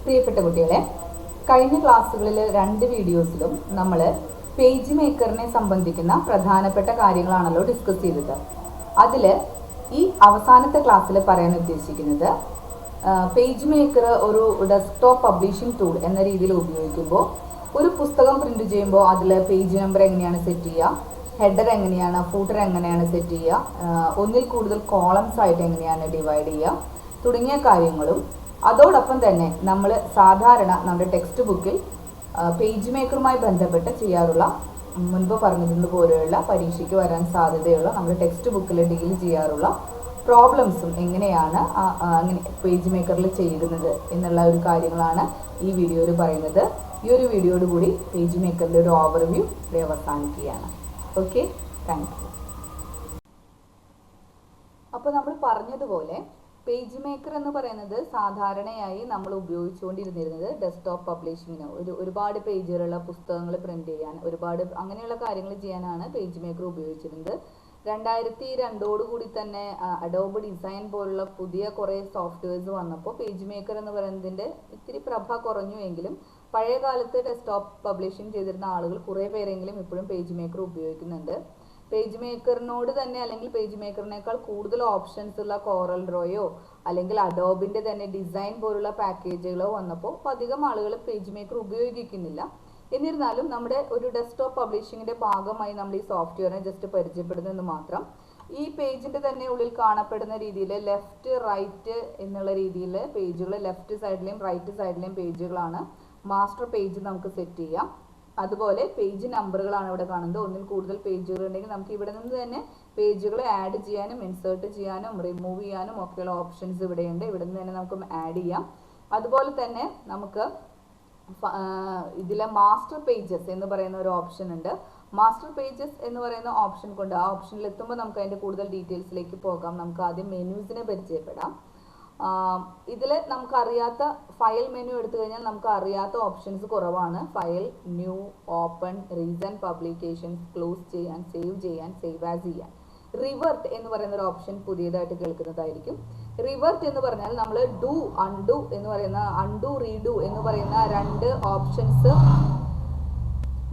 പ്രിയപ്പെട്ട കുട്ടികളെ, കഴിഞ്ഞ ക്ലാസ്സുകളിൽ 2 വീഡിയോസിലും നമ്മൾ പേജ് മേക്കറിനെ സംബന്ധിക്കുന്ന പ്രധാനപ്പെട്ട കാര്യങ്ങളാണല്ലോ ഡിസ്കസ് ചെയ്തത്. അതിൽ ഈ അവസാനത്തെ ക്ലാസ്സിൽ പറയാൻ ഉദ്ദേശിക്കുന്നത് പേജ് മേക്കർ ഒരു ഡെസ്ക്ടോപ്പ് പബ്ലിഷിംഗ് ടൂൾ എന്ന രീതിയിൽ ഉപയോഗിക്കുമ്പോൾ ഒരു പുസ്തകം പ്രിന്റ് ചെയ്യുമ്പോൾ അതിൽ പേജ് നമ്പർ എങ്ങനെയാണ് സെറ്റ് ചെയ്യുക, ഹെഡർ എങ്ങനെയാണ്, ഫൂട്ടർ എങ്ങനെയാണ് സെറ്റ് ചെയ്യുക, ഒന്നിൽ കൂടുതൽ കോളംസ് ആയിട്ട് എങ്ങനെയാണ് ഡിവൈഡ് ചെയ്യുക തുടങ്ങിയ കാര്യങ്ങളും അതോടൊപ്പം തന്നെ നമ്മൾ സാധാരണ നമ്മുടെ ടെക്സ്റ്റ് ബുക്കിൽ പേജ് മേക്കറുമായി ബന്ധപ്പെട്ട് ചെയ്യാറുള്ള മുൻപ് പറഞ്ഞതുപോലെയുള്ള പരീക്ഷയ്ക്ക് വരാൻ സാധ്യതയുള്ള നമ്മുടെ ടെക്സ്റ്റ് ബുക്കിൽ ഡീൽ ചെയ്യാറുള്ള പ്രോബ്ലംസും എങ്ങനെയാണ് അങ്ങനെ പേജ് മേക്കറിൽ ചെയ്യുന്നത് എന്നുള്ള ഒരു കാര്യങ്ങളാണ് ഈ വീഡിയോയിൽ പറയുന്നത്. ഈ ഒരു വീഡിയോയോട് കൂടി പേജ് മേക്കറിൻ്റെ ഒരു ഓവർവ്യൂ അവസാനിക്കുകയാണ്. Okay, thank you. അപ്പോൾ നമ്മൾ പറഞ്ഞതുപോലെ പേജ് മേക്കർ എന്ന് പറയുന്നത് സാധാരണയായി നമ്മൾ ഉപയോഗിച്ചുകൊണ്ടിരുന്നിരുന്നത് ഡെസ്ക്ടോപ്പ് പബ്ലിഷിങ്ങിന് ഒരുപാട് പേജുകളുള്ള പുസ്തകങ്ങൾ പ്രിന്റ് ചെയ്യാൻ അങ്ങനെയുള്ള കാര്യങ്ങൾ ചെയ്യാനാണ് പേജ് മേക്കർ ഉപയോഗിച്ചിരുന്നത്. 2002 കൂടി തന്നെ അഡോബ് ഡിസൈൻ പോലുള്ള പുതിയ കുറേ സോഫ്റ്റ്വെയർസ് വന്നപ്പോൾ പേജ് മേക്കർ എന്ന് പറയുന്നതിൻ്റെ ഇത്തിരി പ്രഭ കുറഞ്ഞു എങ്കിലും പഴയ കാലത്ത് ഡെസ്ക്ടോപ്പ് പബ്ലിഷിംഗ് ചെയ്തിരുന്ന ആളുകൾ കുറേ പേരെങ്കിലും ഇപ്പോഴും പേജ് മേക്കർ ഉപയോഗിക്കുന്നുണ്ട്. പേജ് മേക്കറിനോട് തന്നെ അല്ലെങ്കിൽ പേജ് മേക്കറിനേക്കാൾ കൂടുതൽ ഓപ്ഷൻസ് ഉള്ള കോറൽ ഡ്രോയോ അല്ലെങ്കിൽ അഡോബിൻ്റെ തന്നെ ഡിസൈൻ പോലുള്ള പാക്കേജുകളോ വന്നപ്പോൾ അധികം ആളുകൾ പേജ് മേക്കർ ഉപയോഗിക്കുന്നില്ല. എന്നിരുന്നാലും നമ്മുടെ ഒരു ഡെസ്ക്ടോപ്പ് പബ്ലിഷിങ്ങിൻ്റെ ഭാഗമായി നമ്മൾ ഈ സോഫ്റ്റ്വെയറിനെ ജസ്റ്റ് പരിചയപ്പെടുന്നതെന്ന് മാത്രം. ഈ പേജിൻ്റെ തന്നെ ഉള്ളിൽ കാണപ്പെടുന്ന രീതിയിൽ ലെഫ്റ്റ് റൈറ്റ് എന്നുള്ള രീതിയിൽ പേജുകൾ ലെഫ്റ്റ് സൈഡിലെയും റൈറ്റ് സൈഡിലെയും പേജുകളാണ് മാസ്റ്റർ പേജ് നമുക്ക് സെറ്റ് ചെയ്യാം. അതുപോലെ പേജ് നമ്പറുകളാണ് ഇവിടെ കാണുന്നത്. ഒന്നിൽ കൂടുതൽ പേജുകൾ ഉണ്ടെങ്കിൽ നമുക്ക് ഇവിടെ നിന്ന് തന്നെ പേജുകൾ ആഡ് ചെയ്യാനും ഇൻസേർട്ട് ചെയ്യാനും റിമൂവ് ചെയ്യാനും ഒക്കെയുള്ള ഓപ്ഷൻസ് ഇവിടെയുണ്ട്. ഇവിടെ നിന്ന് തന്നെ നമുക്ക് ആഡ് ചെയ്യാം. അതുപോലെ തന്നെ നമുക്ക് ഇതിലെ മാസ്റ്റർ പേജസ് എന്ന് പറയുന്ന ഒരു ഓപ്ഷൻ ഉണ്ട്. മാസ്റ്റർ പേജസ് എന്ന് പറയുന്ന ഓപ്ഷൻ കൊണ്ട് ആ ഓപ്ഷനിൽ എത്തുമ്പോൾ നമുക്ക് അതിൻ്റെ കൂടുതൽ ഡീറ്റെയിൽസിലേക്ക് പോകാം. നമുക്ക് ആദ്യം മെനൂസിനെ പരിചയപ്പെടാം. ഇതിൽ നമുക്കറിയാത്ത ഫയൽ മെനു എടുത്തു കഴിഞ്ഞാൽ നമുക്ക് അറിയാത്ത ഓപ്ഷൻസ് കുറവാണ്. File, new, open, reason, publications, close ചെയ്യാൻ, സേവ് ആസ് ചെയ്യാൻ. റിവേർട്ട് എന്ന് പറയുന്ന ഒരു ഓപ്ഷൻ പുതിയതായിട്ട് കേൾക്കുന്നതായിരിക്കും. റിവേർട്ട് എന്ന് പറഞ്ഞാൽ നമ്മൾ ഡു, അൺഡു എന്ന് പറയുന്ന അൺഡു, റീഡു എന്ന് പറയുന്ന 2 ഓപ്ഷൻസ്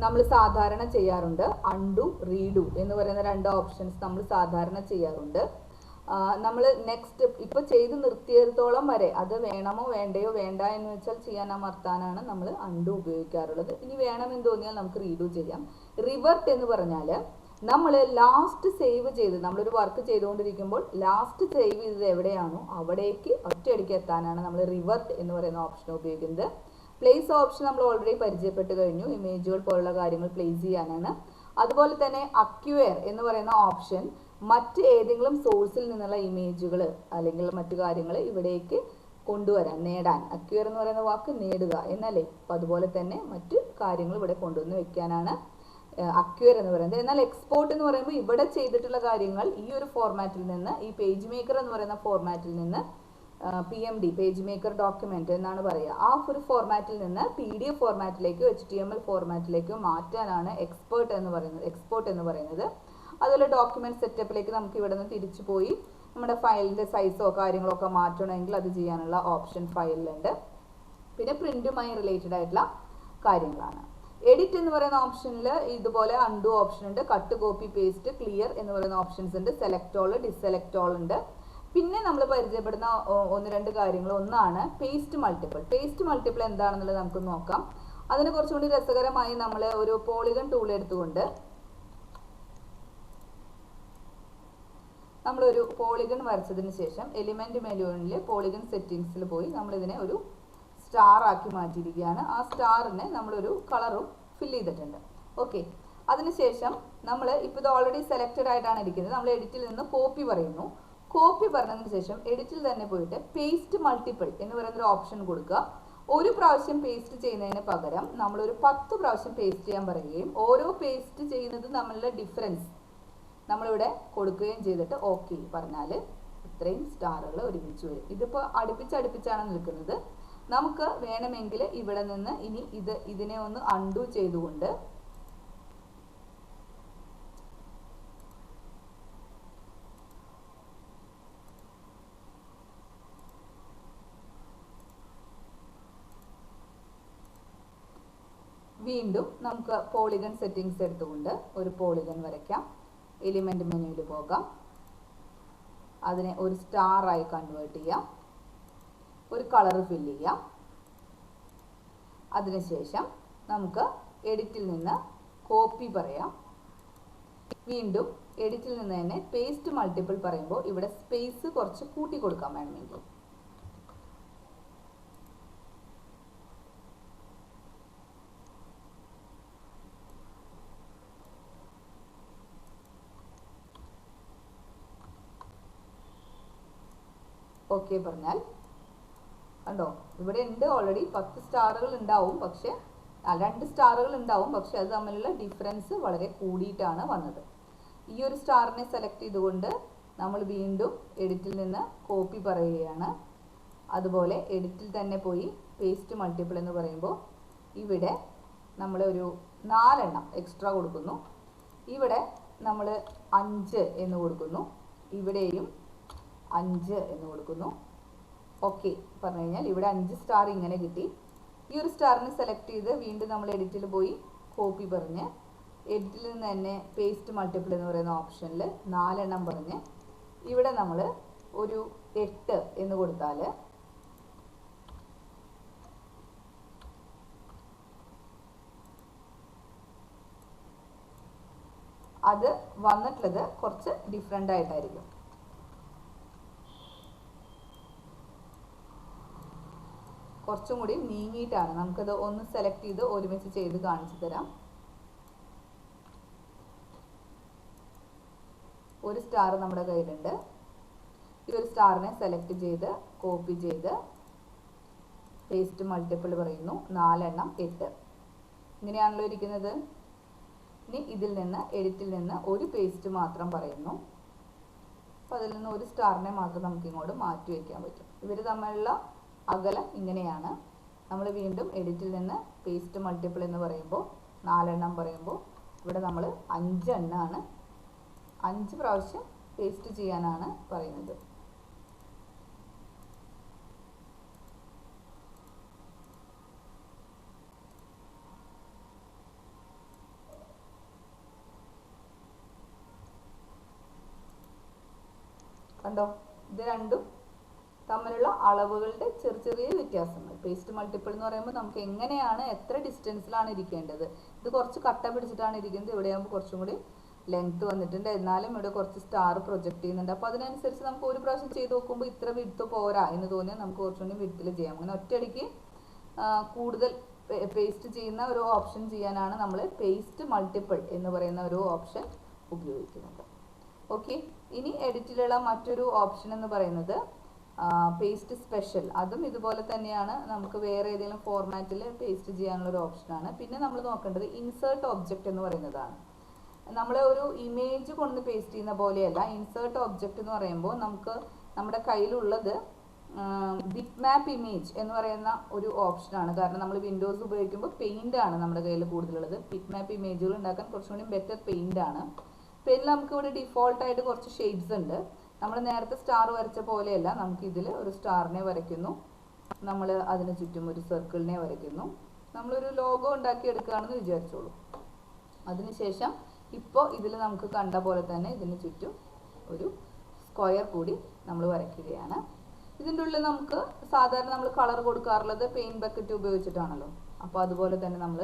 നമ്മൾ സാധാരണ ചെയ്യാറുണ്ട്. അൺഡു, റീഡു എന്ന് പറയുന്ന 2 ഓപ്ഷൻസ് നമ്മൾ സാധാരണ ചെയ്യാറുണ്ട്. നമ്മൾ നെക്സ്റ്റ് ഇപ്പോൾ ചെയ്ത് നിർത്തിയിടത്തോളം വരെ അത് വേണമോ വേണ്ടയോ വേണ്ട എന്ന് വെച്ചാൽ ചെയ്യാൻ അമർത്താനാണ് നമ്മൾ അൺഡു ഉപയോഗിക്കാറുള്ളത്. ഇനി വേണമെന്ന് തോന്നിയാൽ നമുക്ക് റീഡു ചെയ്യാം. റിവേർട്ട് എന്ന് പറഞ്ഞാൽ നമ്മൾ ലാസ്റ്റ് സേവ് ചെയ്ത് നമ്മളൊരു വർക്ക് ചെയ്തുകൊണ്ടിരിക്കുമ്പോൾ ലാസ്റ്റ് സേവ് ചെയ്തത് എവിടെയാണോ അവിടേക്ക് ഒറ്റയടിക്ക് എത്താനാണ് നമ്മൾ റിവേർട്ട് എന്ന് പറയുന്ന ഓപ്ഷൻ ഉപയോഗിക്കുന്നത്. പ്ലേസ് ഓപ്ഷൻ നമ്മൾ ഓൾറെഡി പരിചയപ്പെട്ട് കഴിഞ്ഞു. ഇമേജുകൾ പോലുള്ള കാര്യങ്ങൾ പ്ലേസ് ചെയ്യാനാണ്. അതുപോലെ തന്നെ അക്വയർ എന്ന് പറയുന്ന ഓപ്ഷൻ മറ്റ് ഏതെങ്കിലും സോഴ്സിൽ നിന്നുള്ള ഇമേജുകൾ അല്ലെങ്കിൽ മറ്റു കാര്യങ്ങൾ ഇവിടേക്ക് കൊണ്ടുവരാൻ, നേടാൻ. അക്വയർ എന്ന് പറയുന്ന വാക്ക് നേടുക എന്നല്ലേ. അപ്പം അതുപോലെ തന്നെ മറ്റ് കാര്യങ്ങൾ ഇവിടെ കൊണ്ടുവന്ന് വെക്കാനാണ് അക്വയർ എന്ന് പറയുന്നത്. എന്നാൽ എക്സ്പോർട്ട് എന്ന് പറയുമ്പോൾ ഇവിടെ ചെയ്തിട്ടുള്ള കാര്യങ്ങൾ ഈ ഒരു ഫോർമാറ്റിൽ നിന്ന്, ഈ പേജ് മേക്കർ എന്ന് പറയുന്ന ഫോർമാറ്റിൽ നിന്ന് PMD പേജ് മേക്കർ ഡോക്യുമെന്റ് എന്നാണ് പറയുക, ആ ഒരു ഫോർമാറ്റിൽ നിന്ന് PDF ഫോർമാറ്റിലേക്കോ HTML ഫോർമാറ്റിലേക്കോ മാറ്റാനാണ് എക്സ്പോർട്ട് എന്ന് പറയുന്നത്. അതുപോലെ ഡോക്യുമെന്റ് സെറ്റപ്പിലേക്ക് നമുക്ക് ഇവിടെ നിന്ന് തിരിച്ചു പോയി നമ്മുടെ ഫയലിൻ്റെ സൈസോ കാര്യങ്ങളോ ഒക്കെ മാറ്റണമെങ്കിൽ അത് ചെയ്യാനുള്ള ഓപ്ഷൻ ഫയലിലുണ്ട്. പിന്നെ പ്രിന്റുമായി റിലേറ്റഡ് ആയിട്ടുള്ള കാര്യങ്ങളാണ്. എഡിറ്റ് എന്ന് പറയുന്ന ഓപ്ഷനിൽ ഇതുപോലെ അൺഡു ഓപ്ഷൻ ഉണ്ട്, കട്ട്, കോപ്പി, പേസ്റ്റ്, ക്ലിയർ എന്ന് പറയുന്ന ഓപ്ഷൻസ് ഉണ്ട്, സെലക്ട് ഓൾ, ഡിസെലക്ട് ഓൾ ഉണ്ട്. പിന്നെ നമ്മൾ പരിചയപ്പെടുന്ന 1-2 കാര്യങ്ങൾ. ഒന്നാണ് പേസ്റ്റ് മൾട്ടിപ്പിൾ. പേസ്റ്റ് മൾട്ടിപ്പിൾ എന്താണെന്നുള്ളത് നമുക്ക് നോക്കാം. അതിന് കുറച്ചുകൂടി രസകരമായി നമ്മൾ ഒരു പോളിഗൺ ടൂൾ എടുത്തുകൊണ്ട് നമ്മളൊരു പോളിഗൺ വരച്ചതിന് ശേഷം എലിമെന്റ് മെനുവിൽ പോളിഗൺ സെറ്റിംഗ്സിൽ പോയി നമ്മളിതിനെ ഒരു സ്റ്റാർ ആക്കി മാറ്റിയിരിക്കുകയാണ്. ആ സ്റ്റാറിന് നമ്മളൊരു കളറും ഫിൽ ചെയ്തിട്ടുണ്ട്. ഓക്കെ, അതിനുശേഷം നമ്മൾ ഇപ്പോൾ ഇത് ഓൾറെഡി സെലക്റ്റഡ് ആയിട്ടാണ് ഇരിക്കുന്നത്. നമ്മൾ എഡിറ്റിൽ നിന്ന് കോപ്പി പറയുന്നു. കോപ്പി പറഞ്ഞതിന് ശേഷം എഡിറ്റിൽ തന്നെ പോയിട്ട് പേസ്റ്റ് മൾട്ടിപ്പിൾ എന്ന് പറയുന്നൊരു ഓപ്ഷൻ കൊടുക്കുക. ഒരു പ്രാവശ്യം പേസ്റ്റ് ചെയ്യുന്നതിന് പകരം നമ്മളൊരു 10 പ്രാവശ്യം പേസ്റ്റ് ചെയ്യാൻ പറയുകയും ഓരോ പേസ്റ്റ് ചെയ്യുന്നത് നമ്മളുടെ ഡിഫറൻസ് നമ്മളിവിടെ കൊടുക്കുകയും ചെയ്തിട്ട് ഓക്കെ പറഞ്ഞാൽ ഇത്രയും സ്റ്റാറുകൾ ഒരുമിച്ച് വരും. ഇതിപ്പോൾ അടുപ്പിച്ചാണ് നിൽക്കുന്നത്. നമുക്ക് വേണമെങ്കിൽ ഇവിടെ നിന്ന് ഇനി ഇതിനെ ഒന്ന് അൺഡു ചെയ്തുകൊണ്ട് വീണ്ടും നമുക്ക് പോളിഗൺ സെറ്റിംഗ്സ് എടുത്തുകൊണ്ട് ഒരു പോളിഗൺ വരയ്ക്കാം. എലിമെന്റ് മെനുവിൽ പോകാം, അതിനെ ഒരു സ്റ്റാർ ആയി കൺവേർട്ട് ചെയ്യാം, ഒരു കളർ ഫില്ല് ചെയ്യാം. അതിനുശേഷം നമുക്ക് എഡിറ്റിൽ നിന്ന് കോപ്പി പറയാം. വീണ്ടും എഡിറ്റിൽ നിന്ന് തന്നെ പേസ്റ്റ് മൾട്ടിപ്പിൾ പറയുമ്പോൾ ഇവിടെ സ്പേസ് കുറച്ച് കൂട്ടി കൊടുക്കാൻ വേണമെങ്കിൽ. ഓക്കെ പറഞ്ഞാൽ കണ്ടോ, ഇവിടെ ഉണ്ട് ഓൾറെഡി 10 സ്റ്റാറുകൾ ഉണ്ടാവും, പക്ഷെ 2 സ്റ്റാറുകൾ ഉണ്ടാവും, പക്ഷെ അത് തമ്മിലുള്ള ഡിഫറൻസ് വളരെ കൂടിയിട്ടാണ് വന്നത്. ഈ ഒരു സ്റ്റാറിനെ സെലക്ട് ചെയ്തുകൊണ്ട് നമ്മൾ വീണ്ടും എഡിറ്റിൽ നിന്ന് കോപ്പി പറയുകയാണ്. അതുപോലെ എഡിറ്റിൽ തന്നെ പോയി പേസ്റ്റ് മൾട്ടിപ്പിൾ എന്ന് പറയുമ്പോൾ ഇവിടെ നമ്മൾ ഒരു 4 എണ്ണം എക്സ്ട്രാ കൊടുക്കുന്നു. ഇവിടെ നമ്മൾ 5 എന്ന് കൊടുക്കുന്നു, ഇവിടെയും 5 എന്ന് കൊടുക്കുന്നു. ഓക്കെ പറഞ്ഞു കഴിഞ്ഞാൽ ഇവിടെ 5 സ്റ്റാർ ഇങ്ങനെ കിട്ടി. ഈ ഒരു സ്റ്റാറിനെ സെലക്ട് ചെയ്ത് വീണ്ടും നമ്മൾ എഡിറ്റിൽ പോയി കോപ്പി പറഞ്ഞ് എഡിറ്റിൽ നിന്ന് തന്നെ പേസ്റ്റ് മൾട്ടിപ്പിൾ എന്ന് പറയുന്ന ഓപ്ഷനിൽ 4 എണ്ണം പറഞ്ഞ് ഇവിടെ നമ്മൾ ഒരു 8 എന്ന് കൊടുത്താൽ അത് വന്നിട്ടുള്ളത് കുറച്ച് ഡിഫറെൻ്റ് ആയിട്ടായിരിക്കും. കുറച്ചും കൂടി നീങ്ങിയിട്ടാണ്. നമുക്കത് ഒന്ന് സെലക്ട് ചെയ്ത് ഒരുമിച്ച് ചെയ്ത് കാണിച്ചു തരാം. ഒരു സ്റ്റാർ നമ്മുടെ കയ്യിലുണ്ട്. ഈ ഒരു സ്റ്റാറിനെ സെലക്ട് ചെയ്ത് കോപ്പി ചെയ്ത് പേസ്റ്റ് മൾട്ടിപ്പിൾ പറയുന്നു, 4 എണ്ണം 8. ഇങ്ങനെയാണല്ലോ ഇരിക്കുന്നത്. ഇനി ഇതിൽ നിന്ന് എഡിറ്റിൽ നിന്ന് ഒരു പേസ്റ്റ് മാത്രം പറയുന്നു. അപ്പോൾ അതിൽ നിന്ന് ഒരു സ്റ്റാറിനെ മാത്രം നമുക്ക് ഇങ്ങോട്ട് മാറ്റി വയ്ക്കാൻ പറ്റും. ഇവർ തമ്മിലുള്ള അകലം ഇങ്ങനെയാണ്. നമ്മൾ വീണ്ടും എഡിറ്റിൽ നിന്ന് പേസ്റ്റ് മൾട്ടിപ്പിൾ എന്ന് പറയുമ്പോൾ 4 എണ്ണം പറയുമ്പോൾ ഇവിടെ നമ്മൾ 5 എണ്ണമാണ്, 5 പ്രാവശ്യം പേസ്റ്റ് ചെയ്യാനാണ് പറയുന്നത്. കണ്ടോ, ഇത് രണ്ടും തമ്മിലുള്ള അളവുകളുടെ ചെറിയ വ്യത്യാസങ്ങൾ. പേസ്റ്റ് മൾട്ടിപ്പിൾ എന്ന് പറയുമ്പോൾ നമുക്ക് എങ്ങനെയാണ് എത്ര ഡിസ്റ്റൻസിലാണ് ഇരിക്കേണ്ടത്. ഇത് കുറച്ച് കട്ട പിടിച്ചിട്ടാണ് ഇരിക്കുന്നത്, ഇവിടെ ആകുമ്പോൾ കുറച്ചും കൂടി ലെങ്ത് വന്നിട്ടുണ്ട്, എന്നാലും ഇവിടെ കുറച്ച് സ്റ്റാർ പ്രൊജക്ട് ചെയ്യുന്നുണ്ട്. അപ്പോൾ അതിനനുസരിച്ച് നമുക്ക് ഒരു പ്രാവശ്യം ചെയ്ത് നോക്കുമ്പോൾ ഇത്ര വിഡ്ത്ത് പോരാ എന്ന് തോന്നിയാൽ നമുക്ക് കുറച്ചുകൂടി വിഡ്ത്തിൽ ചെയ്യാം. അങ്ങനെ ഒറ്റയടിക്ക് കൂടുതൽ പേസ്റ്റ് ചെയ്യുന്ന ഒരു ഓപ്ഷൻ ചെയ്യാനാണ് നമ്മൾ പേസ്റ്റ് മൾട്ടിപ്പിൾ എന്ന് പറയുന്ന ഒരു ഓപ്ഷൻ ഉപയോഗിക്കുന്നത്. ഓക്കെ, ഇനി എഡിറ്റിലുള്ള മറ്റൊരു ഓപ്ഷൻ എന്ന് പറയുന്നത് പേസ്റ്റ് സ്പെഷ്യൽ. അതും ഇതുപോലെ തന്നെയാണ്, നമുക്ക് വേറെ ഏതെങ്കിലും ഫോർമാറ്റിൽ പേസ്റ്റ് ചെയ്യാനുള്ള ഒരു ഓപ്ഷനാണ്. പിന്നെ നമ്മൾ നോക്കേണ്ടത് ഇൻസേർട്ട് ഒബ്ജക്റ്റ് എന്ന് പറയുന്നതാണ്. നമ്മൾ ഒരു ഇമേജ് കൊണ്ട് പേസ്റ്റ് ചെയ്യുന്ന പോലെയല്ല. ഇൻസേർട്ട് ഒബ്ജക്റ്റ് എന്ന് പറയുമ്പോൾ നമുക്ക് നമ്മുടെ കയ്യിലുള്ളത് ബിറ്റ് മാപ്പ് ഇമേജ് എന്ന് പറയുന്ന ഒരു ഓപ്ഷനാണ്. കാരണം നമ്മൾ വിൻഡോസ് ഉപയോഗിക്കുമ്പോൾ പെയിന്റ് ആണ് നമ്മുടെ കയ്യിൽ കൂടുതലുള്ളത്. ബിറ്റ് മാപ്പ് ഇമേജുകൾ ഉണ്ടാക്കാൻ കുറച്ചും കൂടി ബെറ്റർ പെയിന്റ് ആണ്. പെയിന്റിൽ നമുക്ക് ഇവിടെ ഡിഫോൾട്ടായിട്ട് കുറച്ച് ഷെയ്ഡ്സ് ഉണ്ട്. നമ്മൾ നേരത്തെ സ്റ്റാർ വരച്ച പോലെയല്ല, നമുക്ക് ഇതിൽ ഒരു സ്റ്റാറിനെ വരയ്ക്കുന്നു, നമ്മൾ അതിന് ചുറ്റും ഒരു സർക്കിളിനെ വരയ്ക്കുന്നു, നമ്മളൊരു ലോഗോ ഉണ്ടാക്കി എടുക്കുകയാണെന്ന് വിചാരിച്ചോളൂ. അതിനുശേഷം ഇപ്പോൾ ഇതിൽ നമുക്ക് കണ്ട പോലെ തന്നെ ഇതിന് ചുറ്റും ഒരു സ്ക്വയർ കൂടി നമ്മൾ വരയ്ക്കുകയാണ്. ഇതിൻ്റെ ഉള്ളിൽ നമുക്ക് സാധാരണ നമ്മൾ കളർ കൊടുക്കാറുള്ളത് പെയിന്റ് ബക്കറ്റ് ഉപയോഗിച്ചിട്ടാണല്ലോ. അപ്പോൾ അതുപോലെ തന്നെ നമ്മൾ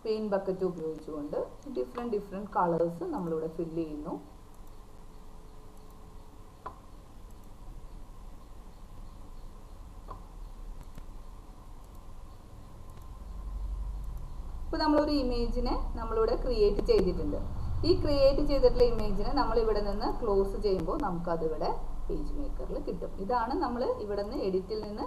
പെയിന്റ് ബക്കറ്റ് ഉപയോഗിച്ചുകൊണ്ട് ഡിഫറെൻറ്റ് കളേഴ്സ് നമ്മളിവിടെ ഫില്ല് ചെയ്യുന്നു. ഇപ്പോൾ നമ്മളൊരു ഇമേജിനെ നമ്മളിവിടെ ക്രിയേറ്റ് ചെയ്തിട്ടുണ്ട്. ഈ ക്രിയേറ്റ് ചെയ്തിട്ടുള്ള ഇമേജിനെ നമ്മൾ ഇവിടെ നിന്ന് ക്ലോസ് ചെയ്യുമ്പോൾ നമുക്കതിവിടെ പേജ് മേക്കറിൽ കിട്ടും. ഇതാണ് നമ്മൾ ഇവിടെ നിന്ന് എഡിറ്റിൽ നിന്ന്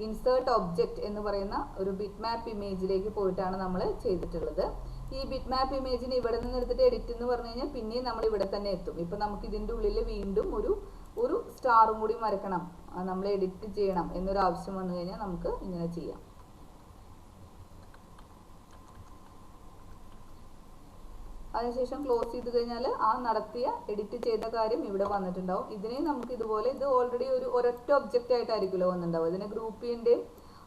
ഇൻസേർട്ട് ഒബ്ജക്റ്റ് എന്ന് പറയുന്ന ഒരു ബിറ്റ് മാപ്പ് ഇമേജിലേക്ക് പോയിട്ടാണ് നമ്മൾ ചെയ്തിട്ടുള്ളത്. ഈ ബിറ്റ് മാപ്പ് ഇമേജിനെ ഇവിടെ നിന്ന് എടുത്തിട്ട് എഡിറ്റ് എന്ന് പറഞ്ഞു കഴിഞ്ഞാൽ പിന്നെയും നമ്മൾ ഇവിടെ തന്നെ എത്തും. ഇപ്പം നമുക്ക് ഇതിൻ്റെ ഉള്ളിൽ വീണ്ടും ഒരു സ്റ്റാറും കൂടി വരക്കണം, നമ്മൾ എഡിറ്റ് ചെയ്യണം എന്നൊരു ആവശ്യം വന്നു കഴിഞ്ഞാൽ നമുക്ക് ഇങ്ങനെ ചെയ്യാം. അതിനുശേഷം ക്ലോസ് ചെയ്ത് കഴിഞ്ഞാൽ ആ നടത്തിയ എഡിറ്റ് ചെയ്ത കാര്യം ഇവിടെ വന്നിട്ടുണ്ടാവും. ഇതിനെ നമുക്ക് ഇതുപോലെ, ഇത് ഓൾറെഡി ഒരൊറ്റ ഒബ്ജക്റ്റ് ആയിട്ടായിരിക്കുമല്ലോ വന്നിട്ടുണ്ടാവും. ഇതിനെ ഗ്രൂപ്പ് ചെയ്യേണ്ടയും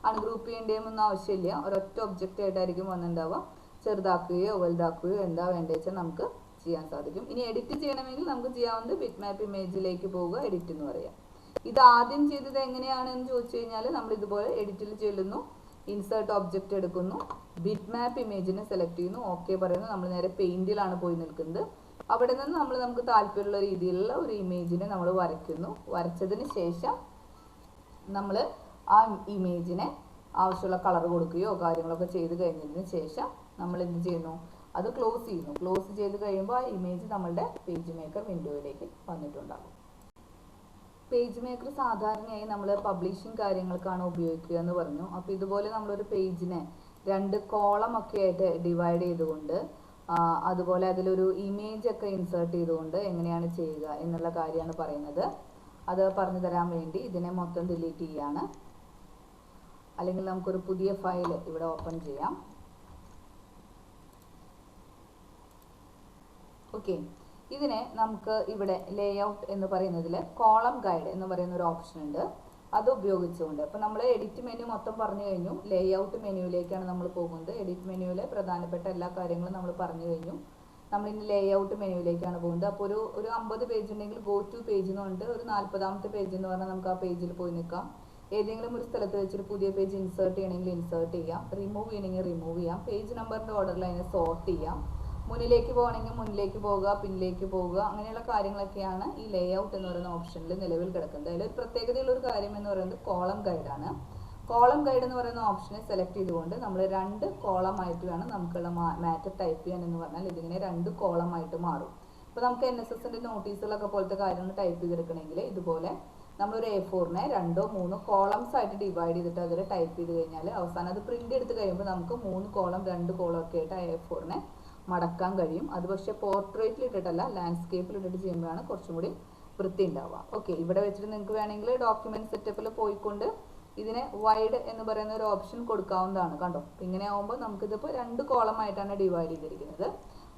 അൺഗ്രൂപ്പ് ചെയ്യേണ്ടതും ഒന്നും ആവശ്യമില്ല. ഒരൊറ്റ ഒബ്ജക്റ്റ് ആയിട്ടായിരിക്കും വന്നിട്ടുണ്ടാവുക. ചെറുതാക്കുകയോ വലുതാക്കുകയോ എന്താ വേണ്ടത് വെച്ചാൽ നമുക്ക് ചെയ്യാൻ സാധിക്കും. ഇനി എഡിറ്റ് ചെയ്യണമെങ്കിൽ നമുക്ക് ചെയ്യാവുന്നത് ബിറ്റ് മാപ്പ് ഇമേജിലേക്ക് പോവുക, എഡിറ്റ് എന്ന് പറയാം. ഇത് ആദ്യം ചെയ്തത് എങ്ങനെയാണെന്ന് ചോദിച്ചു കഴിഞ്ഞാൽ നമ്മൾ ഇതുപോലെ എഡിറ്റിൽ ചെല്ലുന്നു, ഇൻസേർട്ട് ഒബ്ജക്റ്റ് എടുക്കുന്നു, ബിറ്റ് മാപ്പ് ഇമേജിനെ സെലക്ട് ചെയ്യുന്നു, ഓക്കെ പറയുന്നു. നമ്മൾ നേരെ പെയിന്റിലാണ് പോയി നിൽക്കുന്നത്. അവിടെ നിന്ന് നമുക്ക് താല്പര്യമുള്ള രീതിയിലുള്ള ഒരു ഇമേജിനെ നമ്മൾ വരയ്ക്കുന്നു. വരച്ചതിന് ശേഷം നമ്മൾ ആ ഇമേജിനെ ആവശ്യമുള്ള കളർ കൊടുക്കുകയോ കാര്യങ്ങളൊക്കെ ചെയ്ത് കഴിഞ്ഞതിന് ശേഷം നമ്മൾ എന്ത് ചെയ്യുന്നു, അത് ക്ലോസ് ചെയ്യുന്നു. ക്ലോസ് ചെയ്ത് കഴിയുമ്പോൾ ആ ഇമേജ് നമ്മളുടെ പേജ് മേക്കർ വിൻഡോയിലേക്ക് വന്നിട്ടുണ്ടാകും. പേജ് മേക്കർ സാധാരണയായി നമ്മൾ പബ്ലിഷിംഗ് കാര്യങ്ങൾക്കാണ് ഉപയോഗിക്കുക എന്ന് പറഞ്ഞു. അപ്പോൾ ഇതുപോലെ നമ്മളൊരു പേജിനെ 2 കോളം ഒക്കെ ആയിട്ട് ഡിവൈഡ് ചെയ്തുകൊണ്ട് അതുപോലെ അതിലൊരു ഇമേജ് ഒക്കെ ഇൻസേർട്ട് ചെയ്തുകൊണ്ട് എങ്ങനെയാണ് ചെയ്യുക എന്നുള്ള കാര്യമാണ് പറയുന്നത്. അത് പറഞ്ഞു തരാൻ വേണ്ടി ഇതിനെ മൊത്തം ഡിലീറ്റ് ചെയ്യാണ്. അല്ലെങ്കിൽ നമുക്കൊരു പുതിയ ഫയൽ ഇവിടെ ഓപ്പൺ ചെയ്യാം. ഓക്കെ, ഇതിനെ നമുക്ക് ഇവിടെ ലേഔട്ട് എന്ന് പറയുന്നതിൽ കോളം ഗൈഡ് എന്ന് പറയുന്ന ഒരു ഓപ്ഷൻ ഉണ്ട്. അത് ഉപയോഗിച്ചുകൊണ്ട് അപ്പോൾ നമ്മൾ എഡിറ്റ് മെനു മൊത്തം പറഞ്ഞു കഴിഞ്ഞു. ലേഔട്ട് മെനുവിലേക്കാണ് നമ്മൾ പോകുന്നത്. എഡിറ്റ് മെനുവിലെ പ്രധാനപ്പെട്ട എല്ലാ കാര്യങ്ങളും നമ്മൾ പറഞ്ഞു കഴിഞ്ഞു. നമ്മളിനി ലേഔട്ട് മെനുവിലേക്കാണ് പോകുന്നത്. അപ്പോൾ ഒരു 50 പേജ് ഉണ്ടെങ്കിൽ ഗോ ടു പേജ് എന്ന് പറഞ്ഞിട്ട് ഒരു 40ാമത്തെ പേജ് എന്ന് പറഞ്ഞാൽ നമുക്ക് ആ പേജിൽ പോയി നിൽക്കാം. ഏതെങ്കിലും ഒരു സ്ഥലത്ത് വെച്ചൊരു പുതിയ പേജ് ഇൻസേർട്ട് ചെയ്യണമെങ്കിൽ ഇൻസേർട്ട് ചെയ്യാം, റിമൂവ് ചെയ്യണമെങ്കിൽ റിമൂവ് ചെയ്യാം, പേജ് നമ്പറിൻ്റെ ഓർഡറിൽ അതിനെ സോർട്ട് ചെയ്യാം, മുന്നിലേക്ക് പോകണമെങ്കിൽ മുന്നിലേക്ക് പോകുക, പിന്നിലേക്ക് പോകുക, അങ്ങനെയുള്ള കാര്യങ്ങളൊക്കെയാണ് ഈ ലേഔട്ട് എന്ന് പറയുന്ന ഓപ്ഷനിൽ നിലവിൽ കിടക്കുന്നത്. അതിലൊരു പ്രത്യേകതയുള്ള ഒരു കാര്യം എന്ന് പറയുന്നത് കോളം ഗൈഡാണ്. കോളം ഗൈഡ് എന്ന് പറയുന്ന ഓപ്ഷനെ സെലക്ട് ചെയ്തുകൊണ്ട് നമ്മൾ 2 കോളമായിട്ട് വേണം നമുക്കുള്ള മാറ്റർ ടൈപ്പ് ചെയ്യാൻ എന്ന് പറഞ്ഞാൽ ഇതിങ്ങനെ 2 കോളമായിട്ട് മാറും. ഇപ്പോൾ നമുക്ക് NSSന്റെ നോട്ടീസുകളൊക്കെ പോലത്തെ കാര്യങ്ങൾ ടൈപ്പ് ചെയ്തെടുക്കണമെങ്കിൽ ഇതുപോലെ നമ്മളൊരു A4നെ 2 or 3 കോളംസ് ആയിട്ട് ഡിവൈഡ് ചെയ്തിട്ട് അതിൽ ടൈപ്പ് ചെയ്ത് കഴിഞ്ഞാൽ അവസാനം അത് പ്രിന്റ് എടുത്ത് കഴിയുമ്പോൾ നമുക്ക് 3 കോളം 2 കോളം ഒക്കെ ആയിട്ട് A4നെ മടക്കാൻ കഴിയും. അത് പക്ഷേ പോർട്രേറ്റിൽ ഇട്ടിട്ടല്ല, ലാൻഡ്സ്കേപ്പിൽ ഇട്ടിട്ട് ചെയ്യുമ്പോഴാണ് കുറച്ചും കൂടി വൃത്തി ഉണ്ടാവുക. ഓക്കെ, ഇവിടെ വെച്ചിട്ട് നിങ്ങൾക്ക് വേണമെങ്കിൽ ഡോക്യുമെന്റ് സെറ്റപ്പിൽ പോയിക്കൊണ്ട് ഇതിനെ വൈഡ് എന്ന് പറയുന്ന ഒരു ഓപ്ഷൻ കൊടുക്കാവുന്നതാണ്. കണ്ടോ, ഇങ്ങനെ ആവുമ്പോൾ നമുക്കിതിപ്പോൾ 2 കോളമായിട്ടാണ് ഡിവൈഡ് ചെയ്തിരിക്കുന്നത്.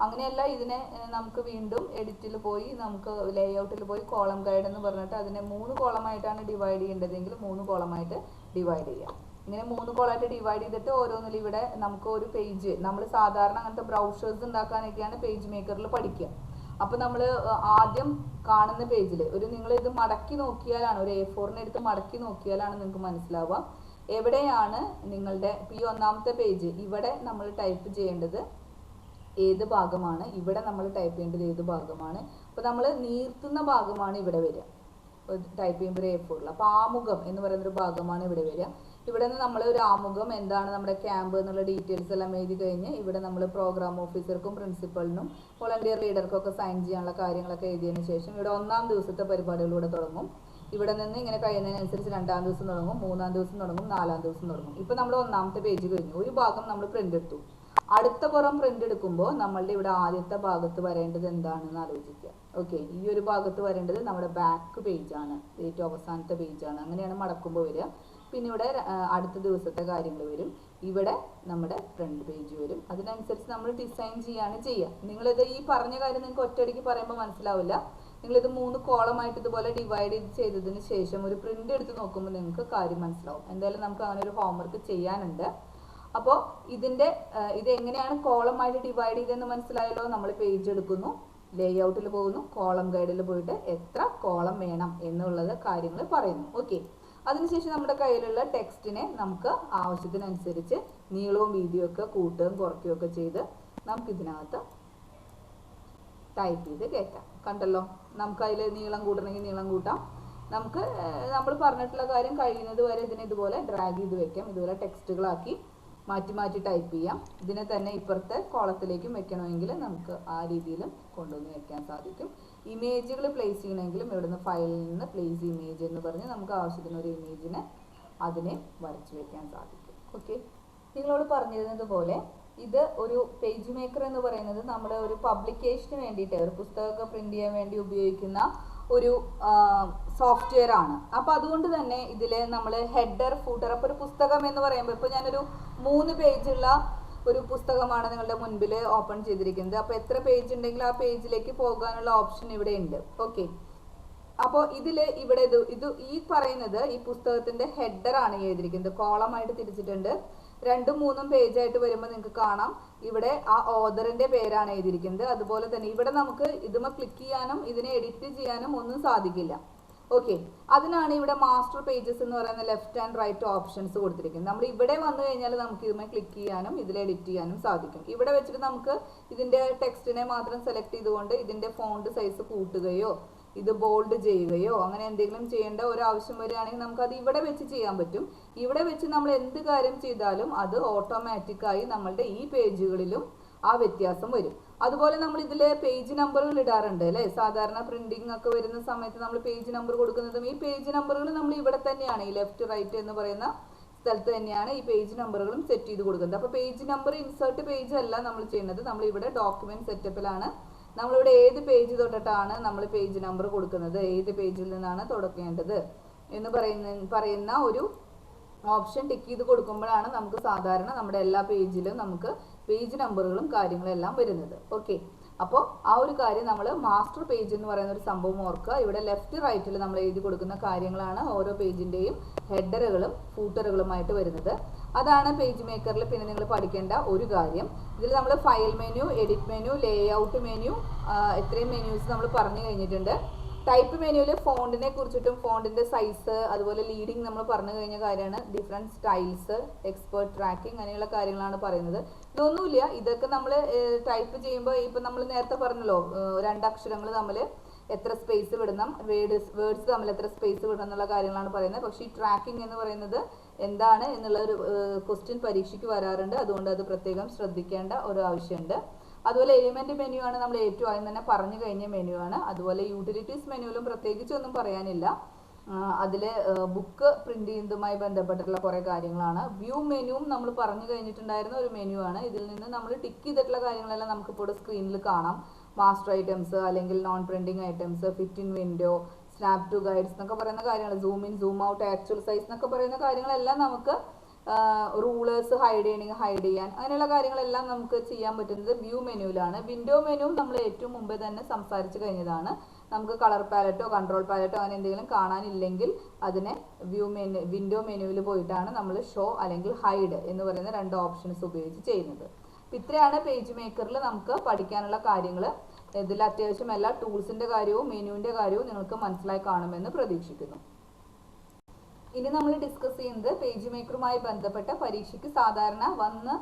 അങ്ങനെയല്ല, ഇതിനെ നമുക്ക് വീണ്ടും എഡിറ്റിൽ പോയി നമുക്ക് ലേഔട്ടിൽ പോയി കോളം ഗൈഡ് എന്ന് പറഞ്ഞിട്ട് അതിനെ 3 കോളമായിട്ടാണ് ഡിവൈഡ് ചെയ്യേണ്ടതെങ്കിൽ 3 കോളമായിട്ട് ഡിവൈഡ് ചെയ്യാം. ഇങ്ങനെ 3 കോളമായിട്ട് ഡിവൈഡ് ചെയ്തിട്ട് ഓരോന്നിലും ഇവിടെ നമുക്ക് ഒരു പേജ്, നമ്മൾ സാധാരണ അങ്ങനത്തെ ബ്രൗഷേഴ്സ് ഉണ്ടാക്കാനൊക്കെയാണ് പേജ് മേക്കറിൽ പഠിക്കുക. അപ്പോൾ നമ്മൾ ആദ്യം കാണുന്ന പേജിൽ നിങ്ങൾ ഇത് മടക്കി നോക്കിയാലാണ്, ഒരു A4നെ എടുത്ത് മടക്കി നോക്കിയാലാണ് നിങ്ങൾക്ക് മനസ്സിലാവുക എവിടെയാണ് നിങ്ങളുടെ ഈ 1ാമത്തെ പേജ്. ഇവിടെ നമ്മൾ ടൈപ്പ് ചെയ്യേണ്ടത് ഏത് ഭാഗമാണ്, ഇവിടെ നമ്മൾ ടൈപ്പ് ചെയ്യേണ്ടത് ഏത് ഭാഗമാണ്. അപ്പോൾ നമ്മൾ നീർത്തുന്ന ഭാഗമാണ് ഇവിടെ വരിക ടൈപ്പ് ചെയ്യുമ്പോൾ A4ൽ. അപ്പോൾ ആമുഖം എന്ന് പറയുന്നൊരു ഭാഗമാണ് ഇവിടെ വരിക. ഇവിടെ നിന്ന് നമ്മൾ ഒരു ആമുഖം എന്താണ്, നമ്മുടെ ക്യാമ്പ് എന്നുള്ള ഡീറ്റെയിൽസ് എല്ലാം എഴുതി കഴിഞ്ഞ് ഇവിടെ നമ്മൾ പ്രോഗ്രാം ഓഫീസർക്കും പ്രിൻസിപ്പലിനും വോളണ്ടിയർ ലീഡർക്കും ഒക്കെ സൈൻ ചെയ്യാനുള്ള കാര്യങ്ങളൊക്കെ എഴുതിയതിന് ശേഷം ഇവിടെ 1ാം ദിവസത്തെ പരിപാടികളിലൂടെ തുടങ്ങും. ഇവിടെ നിന്ന് ഇങ്ങനെ കഴിയുന്നതിനനുസരിച്ച് 2ാം ദിവസം തുടങ്ങും, 3ാം ദിവസം തുടങ്ങും, 4ാം ദിവസം തുടങ്ങും. ഇപ്പോൾ നമ്മുടെ 1ാമത്തെ പേജ് കഴിഞ്ഞു. ഒരു ഭാഗം നമ്മൾ പ്രിന്റ് എടുത്തു. അടുത്ത പുറം പ്രിന്റ് എടുക്കുമ്പോൾ നമ്മളുടെ ഇവിടെ ആദ്യത്തെ ഭാഗത്ത് വരേണ്ടത് എന്താണെന്ന് ആലോചിക്കുക. ഓക്കെ, ഈ ഒരു ഭാഗത്ത് വരേണ്ടത് നമ്മുടെ ബാക്ക് പേജാണ്, ഏറ്റവും അവസാനത്തെ പേജാണ്. അങ്ങനെയാണ് മടക്കുമ്പോൾ വരിക. പിന്നെ ഇവിടെ അടുത്ത ദിവസത്തെ കാര്യങ്ങൾ വരും, ഇവിടെ നമ്മുടെ ഫ്രണ്ട് പേജ് വരും. അതിനനുസരിച്ച് നമ്മൾ ഡിസൈൻ ചെയ്യാണ് ചെയ്യുക. നിങ്ങളിത് ഈ പറഞ്ഞ കാര്യം നിങ്ങൾക്ക് ഒറ്റയടിക്ക് പറയുമ്പോൾ മനസ്സിലാവില്ല. നിങ്ങളിത് 3 കോളമായിട്ട് ഇതുപോലെ ഡിവൈഡ് ചെയ്തതിന് ശേഷം ഒരു പ്രിന്റ് എടുത്ത് നോക്കുമ്പോൾ നിങ്ങൾക്ക് കാര്യം മനസ്സിലാവും. എന്തായാലും നമുക്ക് അങ്ങനെ ഒരു ഹോംവർക്ക് ചെയ്യാനുണ്ട്. അപ്പോൾ ഇത് എങ്ങനെയാണ് കോളമായിട്ട് ഡിവൈഡ് ചെയ്തതെന്ന് മനസ്സിലായല്ലോ. നമ്മൾ പേജ് എടുക്കുന്നു, ലേഔട്ടിൽ പോകുന്നു, കോളം ഗൈഡിൽ പോയിട്ട് എത്ര കോളം വേണം എന്നുള്ളത് കാര്യങ്ങൾ പറയുന്നു. ഓക്കെ, അതിനുശേഷം നമ്മുടെ കയ്യിലുള്ള ടെക്സ്റ്റിനെ നമുക്ക് ആവശ്യത്തിനനുസരിച്ച് നീളവും വീതിയും ഒക്കെ കൂട്ടുകയും കുറയ്ക്കുകയും ഒക്കെ ചെയ്ത് നമുക്ക് ഇതിനകത്ത് ടൈപ്പ് ചെയ്ത് കയറ്റാം. കണ്ടല്ലോ, നമുക്ക് അതിൽ നീളം കൂട്ടണമെങ്കിൽ നീളം കൂട്ടാം. നമുക്ക് നമ്മൾ പറഞ്ഞിട്ടുള്ള കാര്യം കഴിയുന്നത് വരെ ഇതിനെ ഇതുപോലെ ഡ്രാഗ് ചെയ്ത് വെക്കാം. ഇതുപോലെ ടെക്സ്റ്റുകളാക്കി മാറ്റി മാറ്റി ടൈപ്പ് ചെയ്യാം. ഇതിനെ തന്നെ ഇപ്പുറത്തെ കോളത്തിലേക്കും വെക്കണമെങ്കിൽ നമുക്ക് ആ രീതിയിലും കൊണ്ടുവന്ന് വെക്കാൻ സാധിക്കും. ഇമേജുകൾ പ്ലേസ് ചെയ്യണമെങ്കിലും ഇവിടുന്ന് ഫയലിൽ നിന്ന് പ്ലേസ് ഇമേജ് എന്ന് പറഞ്ഞ് നമുക്ക് ആവശ്യത്തിന് ഒരു ഇമേജിനെ അതിനെ വരച്ചു വെക്കാൻ സാധിക്കും. ഓക്കെ, നിങ്ങളോട് പറഞ്ഞിരുന്നത് പോലെ ഇത് ഒരു പേജ് മേക്കർ എന്ന് പറയുന്നത് നമ്മുടെ ഒരു പബ്ലിക്കേഷന് വേണ്ടിയിട്ട്, ഒരു പുസ്തകമൊക്കെ പ്രിന്റ് ചെയ്യാൻ വേണ്ടി ഉപയോഗിക്കുന്ന ഒരു സോഫ്റ്റ്വെയർ ആണ്. അപ്പോൾ അതുകൊണ്ട് തന്നെ ഇതിൽ നമ്മൾ ഹെഡർ, ഫൂട്ടർ, അപ്പോൾ ഒരു പുസ്തകം എന്ന് പറയുമ്പോൾ ഇപ്പോൾ ഞാനൊരു 3 പേജുള്ള ഒരു പുസ്തകമാണ് നിങ്ങളുടെ മുൻപിൽ ഓപ്പൺ ചെയ്തിരിക്കുന്നത്. അപ്പോൾ എത്ര പേജ് ഉണ്ടെങ്കിലും ആ പേജിലേക്ക് പോകാനുള്ള ഓപ്ഷൻ ഇവിടെ ഉണ്ട്. ഓക്കെ, അപ്പോൾ ഇവിടെ ഇത് ഈ പറയുന്നത് ഈ പുസ്തകത്തിന്റെ ഹെഡർ ആണ് എഴുതിയിരിക്കുന്നത്. കോളമായിട്ട് തിരിച്ചിട്ടുണ്ട്. 2ഉം 3ഉം പേജ് ആയിട്ട് വരുമ്പോൾ നിങ്ങൾക്ക് കാണാം ഇവിടെ ആ ഓഥറിന്റെ പേരാണ് എഴുതിയിരിക്കുന്നത്. അതുപോലെ തന്നെ ഇവിടെ നമുക്ക് ഇതുമ ക്ലിക്ക് ചെയ്യാനും ഇതിനെ എഡിറ്റ് ചെയ്യാനും ഒന്നും സാധിക്കില്ല. ഓക്കെ, അതിനാണ് ഇവിടെ മാസ്റ്റർ പേജസ് എന്ന് പറയുന്ന ലെഫ്റ്റ് ആൻഡ് റൈറ്റ് ഓപ്ഷൻസ് കൊടുത്തിരിക്കുന്നത്. നമ്മൾ ഇവിടെ വന്നു കഴിഞ്ഞാൽ നമുക്ക് ഇതുമേ ക്ലിക്ക് ചെയ്യാനും ഇതിൽ എഡിറ്റ് ചെയ്യാനും സാധിക്കും. ഇവിടെ വെച്ചിട്ട് നമുക്ക് ഇതിന്റെ ടെക്സ്റ്റിനെ മാത്രം സെലക്ട് ചെയ്തുകൊണ്ട് ഇതിന്റെ ഫോണ്ട് സൈസ് കൂട്ടുകയോ ഇത് ബോൾഡ് ചെയ്യുകയോ അങ്ങനെ എന്തെങ്കിലും ചെയ്യേണ്ട ഒരു ആവശ്യം വരികയാണെങ്കിൽ നമുക്ക് അത് ഇവിടെ വെച്ച് ചെയ്യാൻ പറ്റും. ഇവിടെ വെച്ച് നമ്മൾ എന്ത് കാര്യം ചെയ്താലും അത് ഓട്ടോമാറ്റിക്കായി നമ്മളുടെ ഈ പേജുകളിലും ആ വ്യത്യാസം വരും. അതുപോലെ നമ്മൾ ഇതിൽ പേജ് നമ്പറുകൾ ഇടാറുണ്ട് അല്ലേ? സാധാരണ പ്രിന്റിംഗ് ഒക്കെ വരുന്ന സമയത്ത് നമ്മൾ പേജ് നമ്പർ കൊടുക്കുന്നതും ഈ പേജ് നമ്പറുകൾ നമ്മൾ ഇവിടെ തന്നെയാണ് ഈ ലെഫ്റ്റ് റൈറ്റ് എന്ന് പറയുന്ന സ്ഥലത്ത് തന്നെയാണ് ഈ പേജ് നമ്പറുകളും സെറ്റ് ചെയ്ത് കൊടുക്കുന്നത്. അപ്പോൾ പേജ് നമ്പർ ഇൻസേർട്ട് പേജ് അല്ല നമ്മൾ ചെയ്യുന്നത്. നമ്മൾ ഇവിടെ ഡോക്യുമെന്റ് സെറ്റപ്പിലാണ് നമ്മളിവിടെ ഏത് പേജ് തൊട്ടിട്ടാണ് നമ്മൾ പേജ് നമ്പർ കൊടുക്കുന്നത്, ഏത് പേജിൽ നിന്നാണ് തുടങ്ങേണ്ടത് എന്ന് പറയുന്ന ഒരു ഓപ്ഷൻ ടിക്ക് ചെയ്ത് കൊടുക്കുമ്പോഴാണ് നമുക്ക് സാധാരണ നമ്മുടെ എല്ലാ പേജിലും നമുക്ക് പേജ് നമ്പറുകളും കാര്യങ്ങളും എല്ലാം വരുന്നത്. ഓക്കെ, അപ്പോൾ ആ ഒരു കാര്യം നമ്മൾ മാസ്റ്റർ പേജ് എന്ന് പറയുന്ന ഒരു സംഭവം ഓർക്കുക. ഇവിടെ ലെഫ്റ്റ് റൈറ്റിൽ നമ്മൾ എഴുതി കൊടുക്കുന്ന കാര്യങ്ങളാണ് ഓരോ പേജിന്റെയും ഹെഡറുകളും ഫൂട്ടറുകളുമായിട്ട് വരുന്നത്. അതാണ് പേജ് മേക്കറിൽ പിന്നെ നിങ്ങൾ പഠിക്കേണ്ട ഒരു കാര്യം. ഇതിൽ നമ്മൾ file menu, edit menu, layout menu, ഇത്രയും മെനുസ് നമ്മൾ പറഞ്ഞു കഴിഞ്ഞിട്ടുണ്ട്. ടൈപ്പ് മെനുവിൽ ഫോണ്ടിനെ കുറിച്ചിട്ടും ഫോണ്ടിന്റെ സൈസ് അതുപോലെ ലീഡിങ് നമ്മൾ പറഞ്ഞു കഴിഞ്ഞ കാര്യമാണ്. ഡിഫറെന്റ് സ്റ്റൈൽസ്, എക്സ്പേർട്ട് ട്രാക്കിംഗ് അങ്ങനെയുള്ള കാര്യങ്ങളാണ് പറയുന്നത്. ഇതൊന്നുമില്ല, ഇതൊക്കെ നമ്മൾ ടൈപ്പ് ചെയ്യുമ്പോൾ ഇപ്പം നമ്മൾ നേരത്തെ പറഞ്ഞല്ലോ 2 അക്ഷരങ്ങൾ തമ്മിൽ എത്ര സ്പേസ് വിടണം, വേർഡ്സ് തമ്മിൽ എത്ര സ്പേസ് വിടണം എന്നുള്ള കാര്യങ്ങളാണ് പറയുന്നത്. പക്ഷേ ഈ ട്രാക്കിംഗ് എന്ന് പറയുന്നത് എന്താണ് എന്നുള്ള ഒരു ക്വസ്റ്റ്യൻ പരീക്ഷയ്ക്ക് വരാറുണ്ട്. അതുകൊണ്ട് അത് പ്രത്യേകം ശ്രദ്ധിക്കേണ്ട ഒരു ആവശ്യമുണ്ട്. അതുപോലെ എലിമെന്റ് മെനു ആണ് നമ്മൾ ഏറ്റവും ആദ്യം തന്നെ പറഞ്ഞു കഴിഞ്ഞ മെനു ആണ്. അതുപോലെ യൂട്ടിലിറ്റീസ് മെനുവിലും പ്രത്യേകിച്ചൊന്നും പറയാനില്ല. അതിൽ ബുക്ക് പ്രിന്റ് ചെയ്യുന്നതുമായി ബന്ധപ്പെട്ടിട്ടുള്ള കുറേ കാര്യങ്ങളാണ്. വ്യൂ മെനുവും നമ്മൾ പറഞ്ഞു കഴിഞ്ഞിട്ടുണ്ടായിരുന്ന ഒരു മെനു ആണ്. ഇതിൽ നിന്ന് നമ്മൾ ടിക്ക് ചെയ്തിട്ടുള്ള കാര്യങ്ങളെല്ലാം നമുക്കിപ്പോൾ സ്ക്രീനിൽ കാണാം. മാസ്റ്റർ ഐറ്റംസ് അല്ലെങ്കിൽ non printing items, fit in window, snap to guides എന്നൊക്കെ പറയുന്ന കാര്യങ്ങൾ, zoom in zoom out, actual size എന്നൊക്കെ പറയുന്ന കാര്യങ്ങളെല്ലാം നമുക്ക് റൂളേഴ്സ് ഹൈഡ് ചെയ്യാൻ അങ്ങനെയുള്ള കാര്യങ്ങളെല്ലാം നമുക്ക് ചെയ്യാൻ പറ്റുന്നത് വ്യൂ മെനുവിലാണ്. വിൻഡോ മെനു നമ്മൾ ഏറ്റവും മുമ്പേ തന്നെ സംസാരിച്ച് കഴിഞ്ഞതാണ്. നമുക്ക് കളർ പാലറ്റോ കൺട്രോൾ പാലറ്റോ അങ്ങനെ എന്തെങ്കിലും കാണാനില്ലെങ്കിൽ അതിനെ വിൻഡോ മെനുവിൽ പോയിട്ടാണ് നമ്മൾ ഷോ അല്ലെങ്കിൽ ഹൈഡ് എന്ന് പറയുന്ന 2 ഓപ്ഷൻസ് ഉപയോഗിച്ച് ചെയ്യുന്നത്. ഇത്രയാണ് പേജ് മേക്കറിൽ നമുക്ക് പഠിക്കാനുള്ള കാര്യങ്ങൾ. ഇതിൽ അത്യാവശ്യം എല്ലാ ടൂൾസിന്റെ കാര്യവും മെനുവിന്റെ കാര്യവും നിങ്ങൾക്ക് മനസ്സിലായി കാണുമെന്ന് പ്രതീക്ഷിക്കുന്നു. ഇനി നമ്മൾ ഡിസ്കസ് ചെയ്യുന്നത് പേജ് മേക്കറുമായി ബന്ധപ്പെട്ട പരീക്ഷയ്ക്ക് സാധാരണ വന്ന്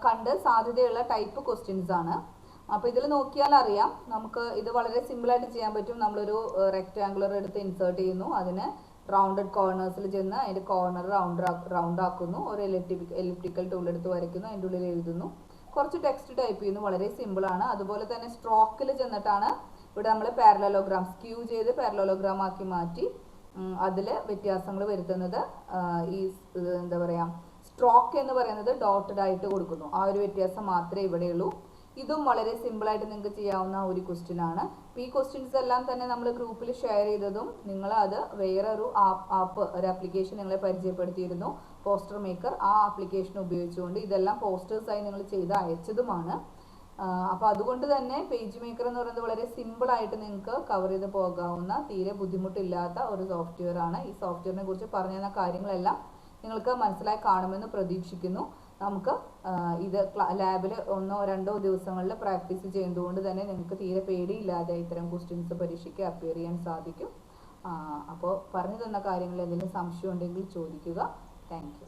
കണ്ട് സാധ്യതയുള്ള ടൈപ്പ് ക്വസ്റ്റ്യൻസ് ആണ്. അപ്പോൾ ഇതിൽ നോക്കിയാൽ അറിയാം നമുക്ക് ഇത് വളരെ സിമ്പിളായിട്ട് ചെയ്യാൻ പറ്റും. നമ്മളൊരു റെക്റ്റാങ്കുലർ എടുത്ത് ഇൻസേർട്ട് ചെയ്യുന്നു, അതിന് റൗണ്ടഡ് കോർണേഴ്സിൽ ചെന്ന് അതിൻ്റെ കോർണർ റൗണ്ട് ആക്കുന്നു, ഒരു എലിപ്റ്റിക്കൽ ടൂൾ എടുത്ത് വരയ്ക്കുന്നു, അതിൻ്റെ ഉള്ളിൽ എഴുതുന്നു, കുറച്ച് ടെക്സ്റ്റ് ടൈപ്പ് ചെയ്യുന്നു. വളരെ സിമ്പിളാണ്. അതുപോലെ തന്നെ സ്ട്രോക്കിൽ ചെന്നിട്ടാണ് ഇവിടെ നമ്മൾ പാരലലോഗ്രാം സ്ക്യൂ ചെയ്ത് പാരലലോഗ്രാം ആക്കി മാറ്റി അതിൽ വ്യത്യാസങ്ങൾ വരുത്തുന്നത്. ഈ എന്താ പറയുക, സ്ട്രോക്ക് എന്ന് പറയുന്നത് ഡോട്ടഡ് ആയിട്ട് കൊടുക്കുന്നു. ആ ഒരു വ്യത്യാസം മാത്രമേ ഇവിടെയുള്ളൂ. ഇതും വളരെ സിമ്പിളായിട്ട് നിങ്ങൾക്ക് ചെയ്യാവുന്ന ഒരു ക്വസ്റ്റ്യൻ ആണ്. ഈ ക്വസ്റ്റ്യൻസ് എല്ലാം തന്നെ നമ്മൾ ഗ്രൂപ്പിൽ ഷെയർ ചെയ്തതും നിങ്ങൾ അത് വേറെ ഒരു ഒരു ആപ്ലിക്കേഷൻ നിങ്ങളെ പരിചയപ്പെടുത്തിയിരുന്നു, പോസ്റ്റർ മേക്കർ. ആ ആപ്ലിക്കേഷൻ ഉപയോഗിച്ചുകൊണ്ട് ഇതെല്ലാം പോസ്റ്റേഴ്സായി നിങ്ങൾ ചെയ്ത് അയച്ചതുമാണ്. അപ്പോൾ അതുകൊണ്ട് തന്നെ പേജ് മേക്കർ എന്ന് പറയുന്നത് വളരെ സിമ്പിളായിട്ട് നിങ്ങൾക്ക് കവർ ചെയ്ത് പോകാവുന്ന തീരെ ബുദ്ധിമുട്ടില്ലാത്ത ഒരു സോഫ്റ്റ്വെയർ ആണ്. ഈ സോഫ്റ്റ്വെയറിനെ കുറിച്ച് പറഞ്ഞ കാര്യങ്ങളെല്ലാം നിങ്ങൾക്ക് മനസ്സിലായി കാണുമെന്ന് പ്രതീക്ഷിക്കുന്നു. നമുക്ക് ഇത് ലാബിൽ 1-2 ദിവസങ്ങളിൽ പ്രാക്ടീസ് ചെയ്യുന്നതുകൊണ്ട് തന്നെ നിങ്ങൾക്ക് തീരെ പേടിയില്ലാതെ ഇത്തരം ക്വസ്റ്റ്യൻസ് പരീക്ഷയ്ക്ക് അപ്പിയർ ചെയ്യാൻ സാധിക്കും. അപ്പോൾ പറഞ്ഞു തന്ന കാര്യങ്ങളിൽ എന്തെങ്കിലും സംശയം ഉണ്ടെങ്കിൽ ചോദിക്കുക. Thank you.